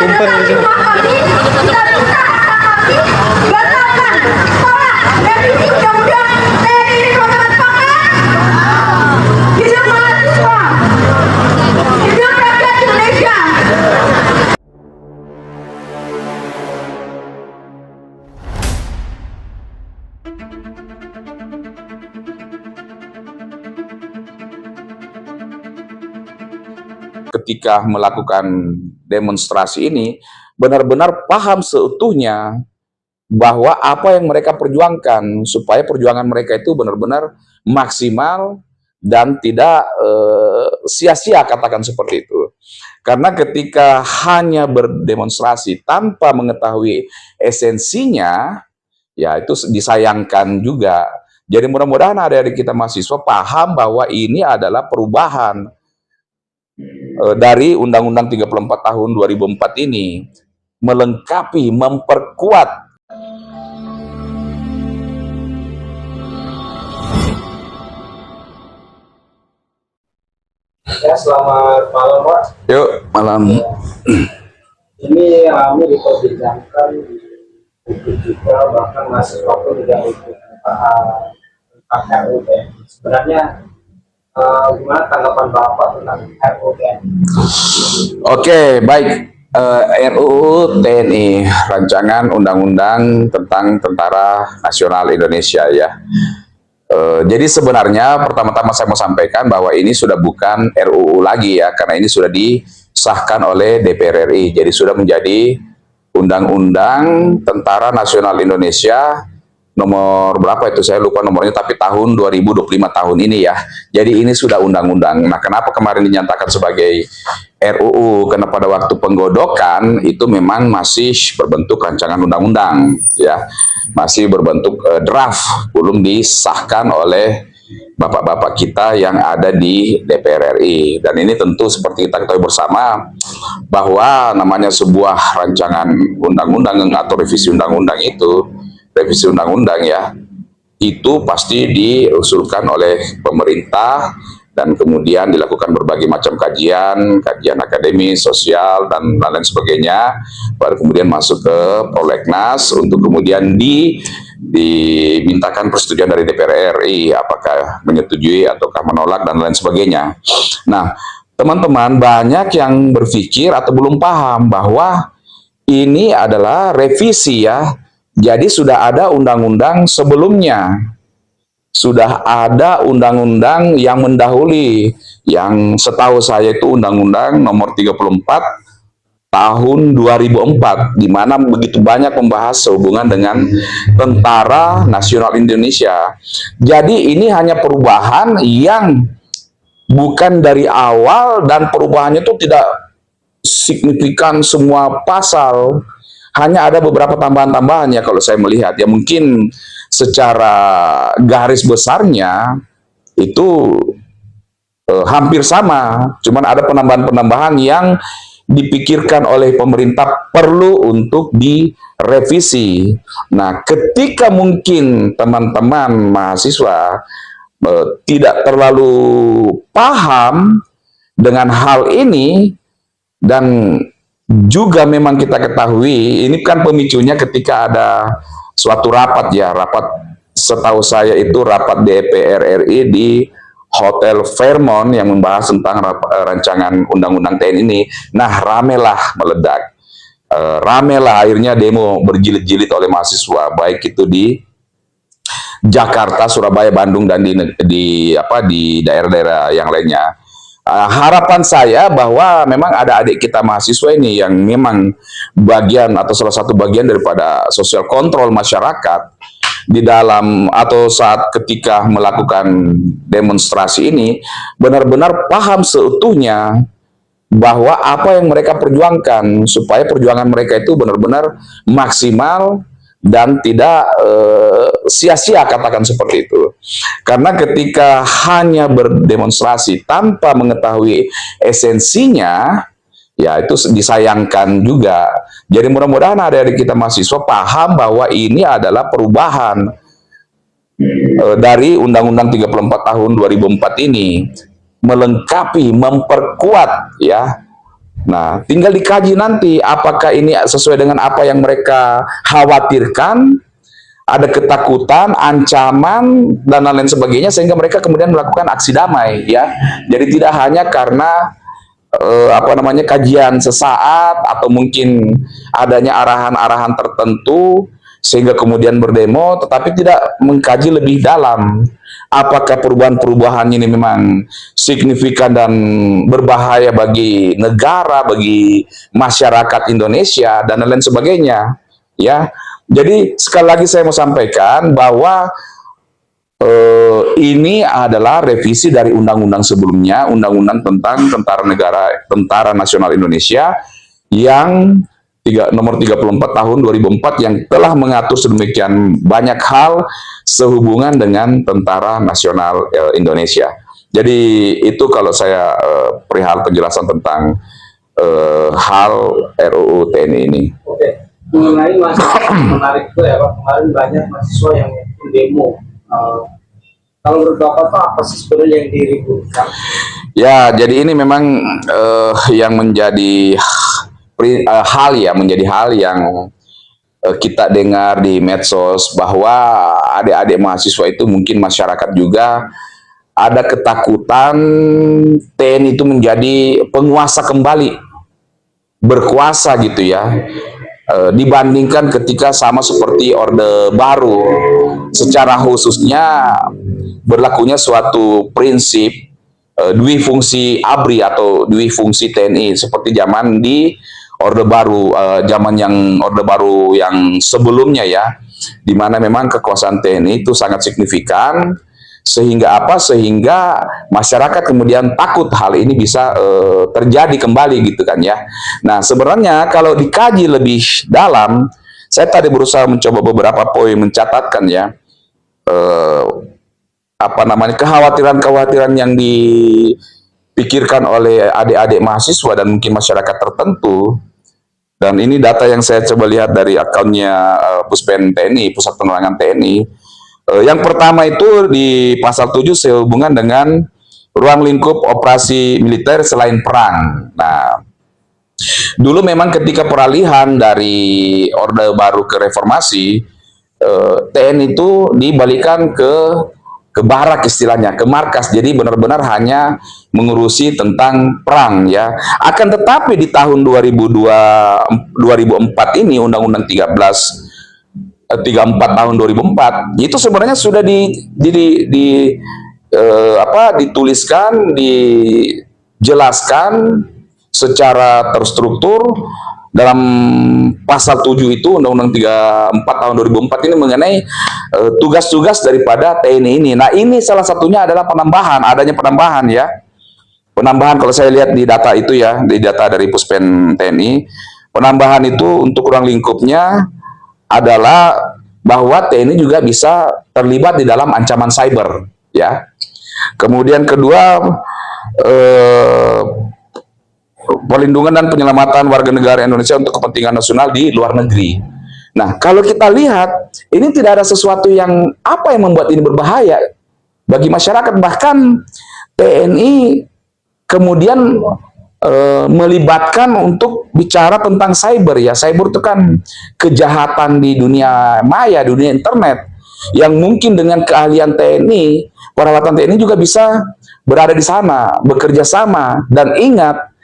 tumpeng di sini. Ketika melakukan demonstrasi ini benar-benar paham seutuhnya bahwa apa yang mereka perjuangkan supaya perjuangan mereka itu benar-benar maksimal dan tidak sia-sia, katakan seperti itu. Karena ketika hanya berdemonstrasi tanpa mengetahui esensinya, ya itu disayangkan juga. Jadi mudah-mudahan adik-adik kita mahasiswa paham bahwa ini adalah perubahan dari Undang-Undang 34 tahun 2004 ini, melengkapi, memperkuat. Ya, selamat malam, Pak. Yuk, malam. Ini kami diperbincangkan di publik juga, bahkan mahasiswa pun juga ikut tentang RUU. Sebenarnya gimana tanggapan Bapak tentang RUU? Oke, baik. RUU TNI, Rancangan Undang-Undang tentang Tentara Nasional Indonesia, ya. Jadi sebenarnya pertama-tama saya mau sampaikan bahwa ini sudah bukan RUU lagi, ya, karena ini sudah disahkan oleh DPR RI. Jadi sudah menjadi Undang-Undang Tentara Nasional Indonesia nomor berapa itu, saya lupa nomornya, tapi tahun 2025 tahun ini, ya. Jadi ini sudah undang-undang. Nah, kenapa kemarin dinyatakan sebagai RUU? Karena pada waktu penggodokan itu memang masih berbentuk rancangan undang-undang, ya. Masih berbentuk draft, belum disahkan oleh bapak-bapak kita yang ada di DPR RI. Dan ini tentu seperti kita ketahui bersama bahwa namanya sebuah rancangan undang-undang atau revisi undang-undang itu, revisi undang-undang, ya, itu pasti diusulkan oleh pemerintah dan kemudian dilakukan berbagai macam kajian akademis, sosial, dan lain sebagainya, baru kemudian masuk ke prolegnas untuk kemudian dimintakan persetujuan dari DPR RI, apakah menyetujui ataukah menolak dan lain sebagainya. Nah, teman-teman banyak yang berpikir atau belum paham bahwa ini adalah revisi, ya. Jadi sudah ada undang-undang sebelumnya, sudah ada undang-undang yang mendahului, yang setahu saya itu Undang-Undang nomor 34 tahun 2004, di mana begitu banyak membahas sehubungan dengan Tentara Nasional Indonesia. Jadi ini hanya perubahan yang bukan dari awal, dan perubahannya itu tidak signifikan semua pasal. Hanya ada beberapa tambahan-tambahan, ya, kalau saya melihat, ya, mungkin secara garis besarnya itu hampir sama, cuman ada penambahan-penambahan yang dipikirkan oleh pemerintah perlu untuk direvisi. Nah, ketika mungkin teman-teman mahasiswa tidak terlalu paham dengan hal ini, dan juga memang kita ketahui ini kan pemicunya ketika ada suatu rapat, ya, rapat setahu saya itu rapat DPR RI di Hotel Fairmont yang membahas tentang rancangan undang-undang TNI ini. Nah, ramelah meledak, ramelah akhirnya demo berjilid-jilid oleh mahasiswa, baik itu di Jakarta, Surabaya, Bandung, dan di daerah-daerah yang lainnya. Harapan saya bahwa memang ada adik kita mahasiswa ini yang memang bagian atau salah satu bagian daripada sosial kontrol masyarakat di dalam atau saat ketika melakukan demonstrasi ini benar-benar paham seutuhnya bahwa apa yang mereka perjuangkan supaya perjuangan mereka itu benar-benar maksimal dan tidak sia-sia, katakan seperti itu. Karena ketika hanya berdemonstrasi tanpa mengetahui esensinya, ya itu disayangkan juga. Jadi mudah-mudahan adik-adik kita mahasiswa paham bahwa ini adalah perubahan dari Undang-Undang 34 tahun 2004 ini, melengkapi, memperkuat, ya, Nah, tinggal dikaji nanti apakah ini sesuai dengan apa yang mereka khawatirkan, ada ketakutan, ancaman, dan lain-lain sebagainya, sehingga mereka kemudian melakukan aksi damai, ya. Jadi tidak hanya karena apa namanya kajian sesaat atau mungkin adanya arahan-arahan tertentu sehingga kemudian berdemo, tetapi tidak mengkaji lebih dalam apakah perubahan-perubahan ini memang signifikan dan berbahaya bagi negara, bagi masyarakat Indonesia dan lain sebagainya, ya. Jadi sekali lagi saya mau sampaikan bahwa ini adalah revisi dari undang-undang sebelumnya, undang-undang tentang Tentara Nasional Indonesia yang nomor 34 tahun 2004 yang telah mengatur sedemikian banyak hal sehubungan dengan Tentara Nasional Indonesia. Jadi itu kalau saya perihal penjelasan tentang hal RUU TNI ini. Oke, mengenai masalah menarik itu ya Pak, kemarin banyak mahasiswa yang demo. Kalau menurut Bapak Pak, apa sih sebenarnya yang diributkan? Ya, jadi ini memang yang menjadi menjadi hal yang kita dengar di medsos bahwa adik-adik mahasiswa itu mungkin masyarakat juga ada ketakutan TNI itu menjadi penguasa kembali, berkuasa gitu ya. Dibandingkan ketika sama seperti Orde Baru, secara khususnya berlakunya suatu prinsip dwi fungsi ABRI atau dwi fungsi TNI seperti zaman di Orde Baru, Orde Baru yang sebelumnya ya, di mana memang kekuasaan TNI itu sangat signifikan sehingga apa? Sehingga masyarakat kemudian takut hal ini bisa terjadi kembali gitu kan ya. Nah, sebenarnya kalau dikaji lebih dalam, saya tadi berusaha mencoba beberapa poin mencatatkan ya. Apa namanya kekhawatiran-kekhawatiran yang dipikirkan oleh adik-adik mahasiswa dan mungkin masyarakat tertentu. Dan ini data yang saya coba lihat dari akunnya Puspen TNI, Pusat Penerangan TNI. Yang pertama itu di pasal 7 sehubungan dengan ruang lingkup operasi militer selain perang. Nah, dulu memang ketika peralihan dari Orde Baru ke Reformasi, TNI itu dibalikan ke barak istilahnya, ke markas. Jadi benar-benar hanya mengurusi tentang perang ya. Akan tetapi di tahun 2004 ini Undang-Undang 34 tahun 2004 itu sebenarnya sudah dituliskan, dijelaskan secara terstruktur dalam pasal 7 itu Undang-Undang 34 tahun 2004 ini mengenai tugas-tugas daripada TNI ini. Nah, ini salah satunya adalah adanya penambahan ya. Penambahan kalau saya lihat di data itu ya, di data dari Puspen TNI, penambahan itu untuk ruang lingkupnya adalah bahwa TNI juga bisa terlibat di dalam ancaman cyber ya. Kemudian kedua, perlindungan dan penyelamatan warga negara Indonesia untuk kepentingan nasional di luar negeri. Nah, kalau kita lihat, ini tidak ada sesuatu yang membuat ini berbahaya bagi masyarakat. Bahkan TNI kemudian melibatkan untuk bicara tentang cyber ya. Cyber itu kan kejahatan di dunia maya, dunia internet, yang mungkin dengan keahlian TNI, peralatan TNI juga bisa berada di sana, bekerja sama. Dan ingat,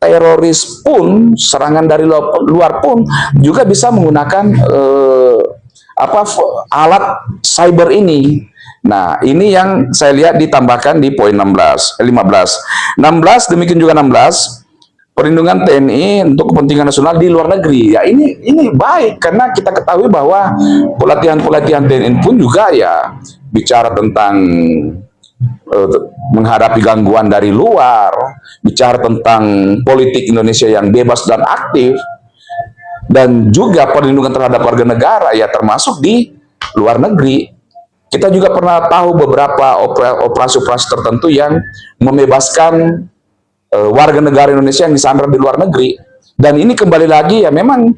teroris pun, serangan dari luar pun juga bisa menggunakan alat cyber ini. Nah, ini yang saya lihat ditambahkan di poin 15. 16, demikian juga 16, perlindungan TNI untuk kepentingan nasional di luar negeri. Ya, ini baik karena kita ketahui bahwa pelatihan-pelatihan TNI pun juga ya bicara tentang menghadapi gangguan dari luar, bicara tentang politik Indonesia yang bebas dan aktif, dan juga perlindungan terhadap warga negara ya termasuk di luar negeri. Kita juga pernah tahu beberapa operasi-operasi tertentu yang membebaskan warga negara Indonesia yang disandra di luar negeri. Dan ini kembali lagi ya memang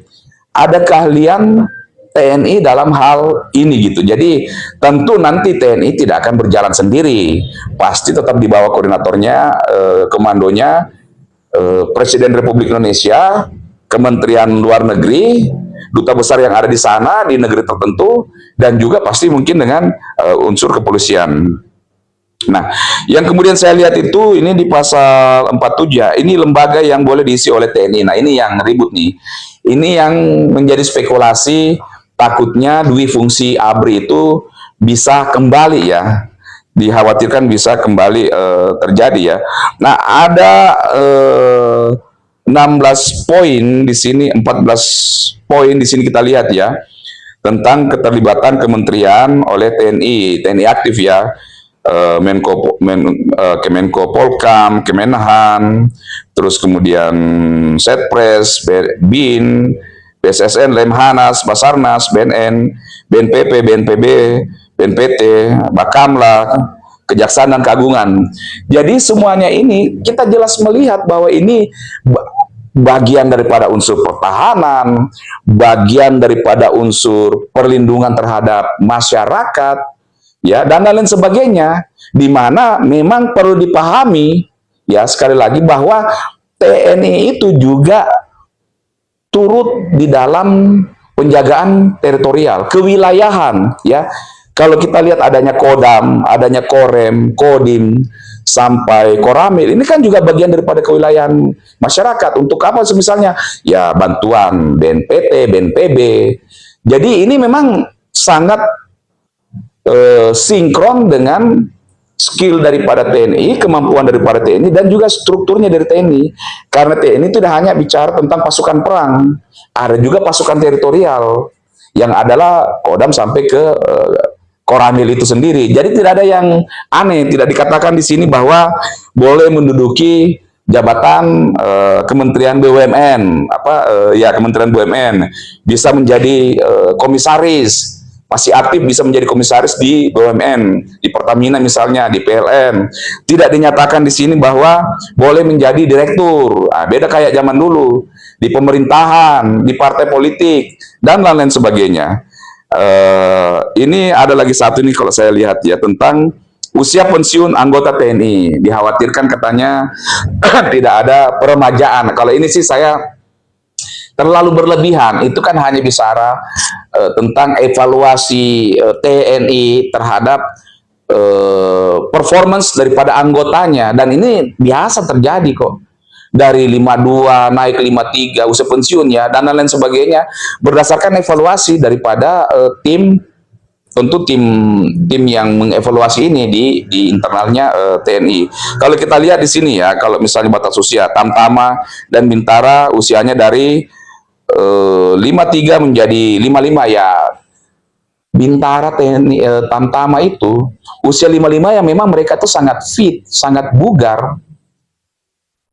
ada keahlian TNI dalam hal ini gitu. Jadi tentu nanti TNI tidak akan berjalan sendiri. Pasti tetap di bawah koordinatornya, komandonya, Presiden Republik Indonesia, Kementerian Luar Negeri, duta besar yang ada di sana di negeri tertentu, dan juga pasti mungkin dengan unsur kepolisian. Nah, yang kemudian saya lihat itu ini di pasal 47 ya, ini lembaga yang boleh diisi oleh TNI. Nah, ini yang ribut nih. Ini yang menjadi spekulasi, takutnya dui fungsi ABRI itu bisa kembali ya. Dikhawatirkan bisa kembali terjadi ya. Nah, ada 16 poin di sini, 14 poin di sini kita lihat ya, tentang keterlibatan kementerian oleh TNI, TNI aktif ya, Kemenko Polkam, Kemenhan, terus kemudian Setpres, BIN, BSSN, Lemhanas, Basarnas, BNN, BNPP, BNPB, BNPT, Bakamla, Kejaksaan dan Keagungan. Jadi semuanya ini kita jelas melihat bahwa ini bagian daripada unsur pertahanan, bagian daripada unsur perlindungan terhadap masyarakat, ya, dan lain sebagainya, di mana memang perlu dipahami, ya, sekali lagi bahwa TNI itu juga turut di dalam penjagaan teritorial, kewilayahan, ya. Kalau kita lihat adanya Kodam, adanya Korem, Kodim, sampai Koramil, ini kan juga bagian daripada kewilayahan masyarakat. Untuk apa misalnya? Ya, bantuan BNPT, BNPB. Jadi ini memang sangat sinkron dengan skill daripada TNI, kemampuan daripada TNI, dan juga strukturnya dari TNI. Karena TNI tidak hanya bicara tentang pasukan perang, ada juga pasukan teritorial, yang adalah Kodam sampai ke Koramil itu sendiri. Jadi tidak ada yang aneh, tidak dikatakan di sini bahwa boleh menduduki jabatan Kementerian BUMN, ya, Kementerian BUMN, bisa menjadi komisaris, masih aktif bisa menjadi komisaris di BUMN, di Pertamina misalnya, di PLN. Tidak dinyatakan di sini bahwa boleh menjadi direktur. Nah, beda kayak zaman dulu, di pemerintahan, di partai politik, dan lain-lain sebagainya. Ini ada lagi satu nih kalau saya lihat ya, tentang usia pensiun anggota TNI. Dikhawatirkan katanya tidak ada peremajaan. Kalau ini sih saya terlalu berlebihan. Itu kan hanya bicara tentang evaluasi TNI terhadap performance daripada anggotanya, dan ini biasa terjadi kok. Dari 52 naik 53 usia pensiun ya, dan lain sebagainya, berdasarkan evaluasi daripada tim, tentu tim yang mengevaluasi ini di internalnya TNI. Kalau kita lihat di sini ya, kalau misalnya batas usia Tamtama dan Bintara usianya dari 53 menjadi 55 ya. Bintara, TNI, Tamtama itu usia 55 yang memang mereka itu sangat fit, sangat bugar,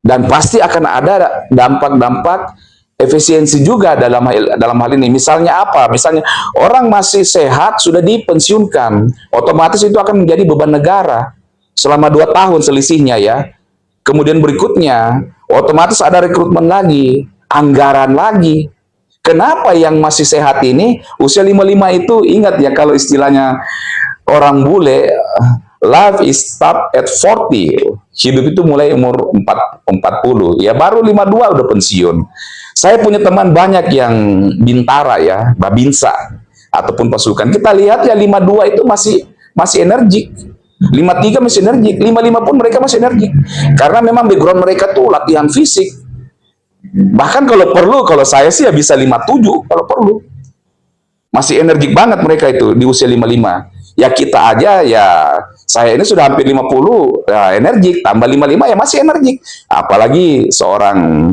dan pasti akan ada dampak-dampak efisiensi juga dalam hal ini. Misalnya apa? Misalnya orang masih sehat sudah dipensiunkan, otomatis itu akan menjadi beban negara selama 2 tahun selisihnya ya. Kemudian berikutnya otomatis ada rekrutmen lagi, anggaran lagi. Kenapa yang masih sehat ini usia 55 itu, ingat ya, kalau istilahnya orang bule, life is start at 40. Hidup itu mulai umur 40. Ya, baru 52 udah pensiun. Saya punya teman banyak yang Bintara ya, Babinsa, ataupun pasukan. Kita lihat ya, 52 itu masih energik. 53 masih energik, 55 pun mereka masih energik. Karena memang background mereka tuh latihan fisik. Bahkan kalau perlu, kalau saya sih ya bisa 57 kalau perlu. Masih energik banget mereka itu di usia 55. Ya kita aja ya, saya ini sudah hampir 50 ya, energik, tambah 55 ya masih energik. Apalagi seorang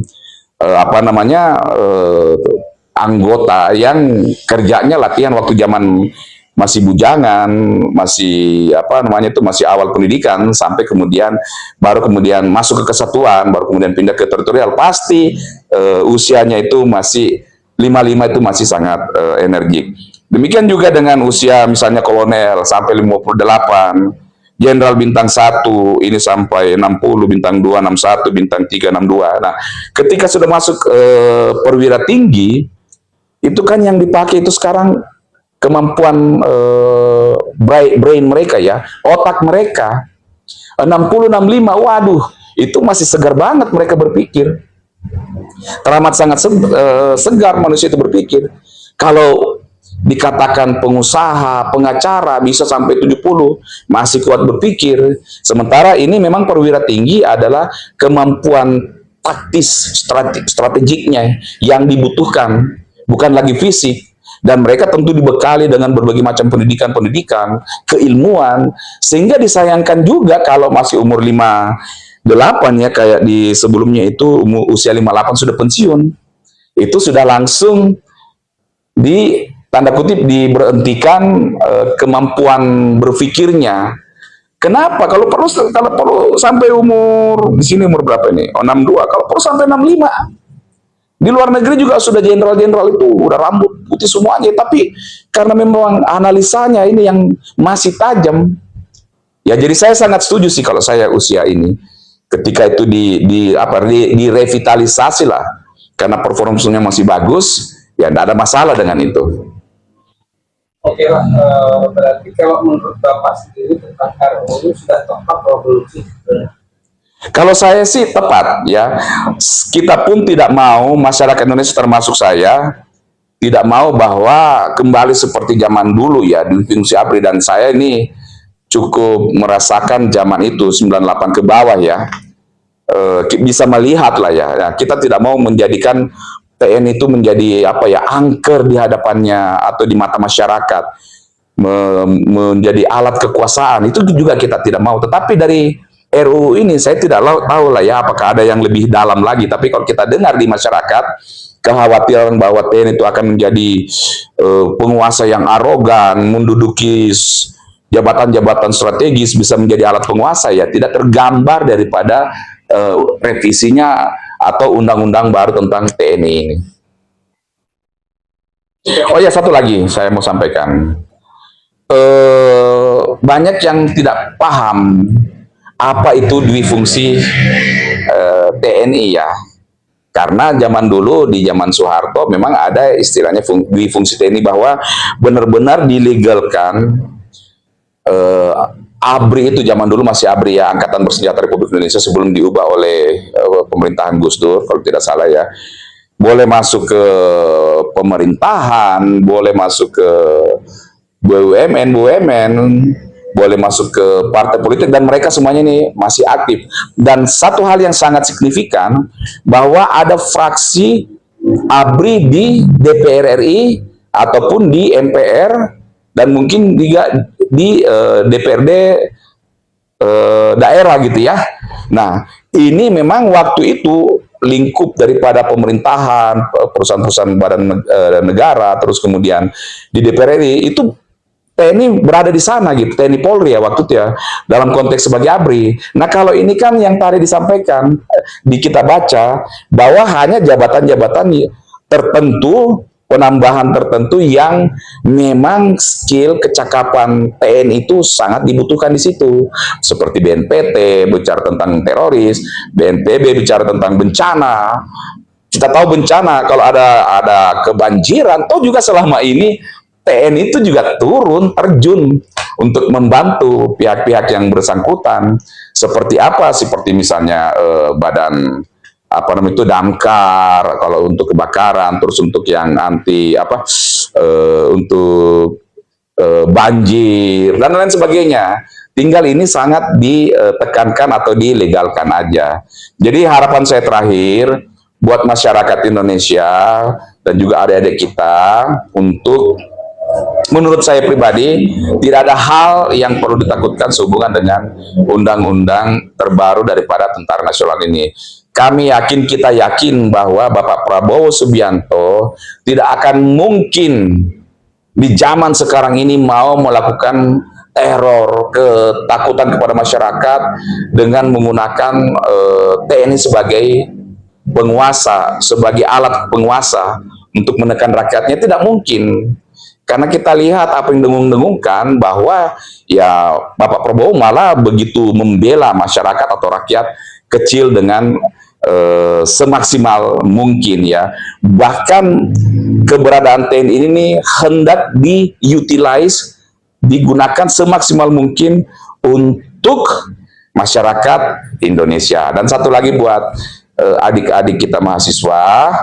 anggota yang kerjanya latihan waktu zaman masih bujangan, masih masih awal pendidikan, sampai kemudian baru kemudian masuk ke kesatuan, baru kemudian pindah ke teritorial, pasti usianya itu masih 55 itu masih sangat energik. Demikian juga dengan usia misalnya kolonel sampai 58, jenderal bintang 1 ini sampai 60, bintang 2 61, bintang 3 62. Nah, ketika sudah masuk perwira tinggi, itu kan yang dipakai itu sekarang kemampuan brain mereka ya, otak mereka. 60 65, waduh, itu masih segar banget mereka berpikir. Teramat sangat segar manusia itu berpikir. Kalau dikatakan pengusaha, pengacara bisa sampai 70 masih kuat berpikir. Sementara ini memang perwira tinggi adalah kemampuan taktis strategiknya yang dibutuhkan, bukan lagi fisik. Dan mereka tentu dibekali dengan berbagai macam pendidikan, keilmuan, sehingga disayangkan juga kalau masih umur 58 ya, kayak di sebelumnya itu usia 58 sudah pensiun. Itu sudah langsung di tanda kutip diberhentikan kemampuan berpikirnya. Kenapa? Kalau perlu sampai umur di sini umur berapa ini? Oh, 62. Kalau perlu sampai 65. Di luar negeri juga sudah jenderal-jenderal itu udah rambut putih semuanya, tapi karena memang analisanya ini yang masih tajam. Ya, jadi saya sangat setuju sih kalau saya usia ini. Ketika itu direvitalisasi lah, karena performanya masih bagus, ya tidak ada masalah dengan itu. Oke Pak, berarti kalau menurut Bapak sendiri tentang RUU sudah tepat atau belum sih? Kalau saya sih tepat ya. Kita pun tidak mau, masyarakat Indonesia termasuk saya, tidak mau bahwa kembali seperti zaman dulu ya, di fungsi ABRI. Dan saya ini cukup merasakan zaman itu 98 ke bawah ya. Bisa melihat lah ya. Nah, kita tidak mau menjadikan TNI itu menjadi apa ya, angker di hadapannya atau di mata masyarakat, menjadi alat kekuasaan. Itu juga kita tidak mau. Tetapi dari RUU ini saya tidak tahu lah ya apakah ada yang lebih dalam lagi. Tapi kalau kita dengar di masyarakat kekhawatiran bahwa TNI itu akan menjadi penguasa yang arogan, menduduki jabatan-jabatan strategis, bisa menjadi alat penguasa, ya tidak tergambar daripada revisinya atau undang-undang baru tentang TNI ini. Oh ya, satu lagi saya mau sampaikan. Banyak yang tidak paham apa itu dwifungsi TNI ya. Karena zaman dulu, di zaman Soeharto, memang ada istilahnya dwifungsi TNI, bahwa benar-benar dilegalkan. ABRI itu zaman dulu masih ABRI ya, Angkatan Bersenjata Republik Indonesia, sebelum diubah oleh pemerintahan Gus Dur, kalau tidak salah ya. Boleh masuk ke pemerintahan, boleh masuk ke BUMN, boleh masuk ke partai politik, dan mereka semuanya ini masih aktif. Dan satu hal yang sangat signifikan, bahwa ada fraksi ABRI di DPR RI ataupun di MPR, dan mungkin juga di DPRD daerah gitu ya. Nah, ini memang waktu itu lingkup daripada pemerintahan, perusahaan-perusahaan badan negara, terus kemudian di DPR RI itu TNI berada di sana gitu, TNI Polri ya waktu itu ya, dalam konteks sebagai ABRI. Nah, kalau ini kan yang tadi disampaikan, di kita baca, bahwa hanya jabatan-jabatan tertentu, penambahan tertentu yang memang skill kecakapan TNI itu sangat dibutuhkan di situ. Seperti BNPT bicara tentang teroris, BNPB bicara tentang bencana. Kita tahu bencana kalau ada kebanjiran, toh juga selama ini TNI itu juga turun, terjun untuk membantu pihak-pihak yang bersangkutan. Seperti apa? Seperti misalnya badan apa namanya itu, damkar kalau untuk kebakaran, terus untuk yang anti untuk banjir dan lain sebagainya. Tinggal ini sangat ditekankan atau dilegalkan aja. Jadi harapan saya terakhir buat masyarakat Indonesia dan juga adik-adik kita, untuk menurut saya pribadi, tidak ada hal yang perlu ditakutkan sehubungan dengan undang-undang terbaru daripada Tentara Nasional ini. Kami yakin, kita yakin bahwa Bapak Prabowo Subianto tidak akan mungkin di zaman sekarang ini mau melakukan teror, ketakutan kepada masyarakat dengan menggunakan TNI sebagai penguasa, sebagai alat penguasa untuk menekan rakyatnya. Tidak mungkin. Karena kita lihat apa yang dengung-dengungkan, bahwa ya Bapak Prabowo malah begitu membela masyarakat atau rakyat kecil dengan semaksimal mungkin ya. Bahkan keberadaan TNI ini hendak digunakan semaksimal mungkin untuk masyarakat Indonesia. Dan satu lagi buat adik-adik kita mahasiswa,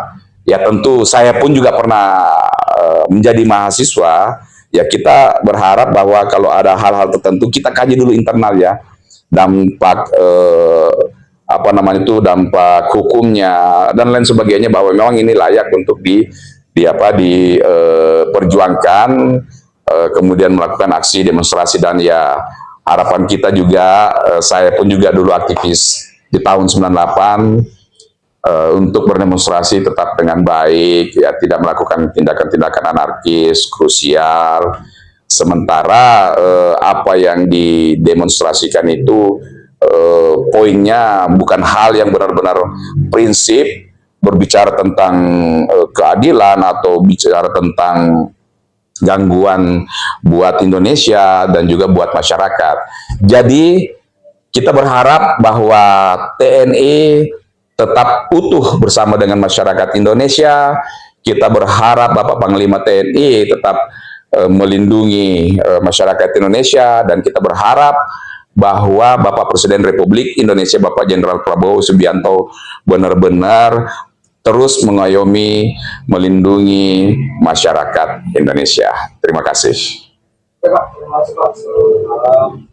ya tentu saya pun juga pernah menjadi mahasiswa, ya kita berharap bahwa kalau ada hal-hal tertentu kita kaji dulu internal ya, dampak apa namanya itu, dampak hukumnya dan lain sebagainya, bahwa memang ini layak untuk diperjuangkan, kemudian melakukan aksi demonstrasi. Dan ya harapan kita juga, saya pun juga dulu aktivis di tahun 98, untuk berdemonstrasi tetap dengan baik, ya tidak melakukan tindakan-tindakan anarkis, krusial. Sementara apa yang didemonstrasikan itu poinnya bukan hal yang benar-benar prinsip, berbicara tentang keadilan atau bicara tentang gangguan buat Indonesia dan juga buat masyarakat. Jadi kita berharap bahwa TNI tetap utuh bersama dengan masyarakat Indonesia. Kita berharap Bapak Panglima TNI tetap melindungi masyarakat Indonesia, dan kita berharap bahwa Bapak Presiden Republik Indonesia Bapak Jenderal Prabowo Subianto benar-benar terus mengayomi, melindungi masyarakat Indonesia. Terima kasih. Oke, Pak. Terima kasih, Pak. Selamat malam.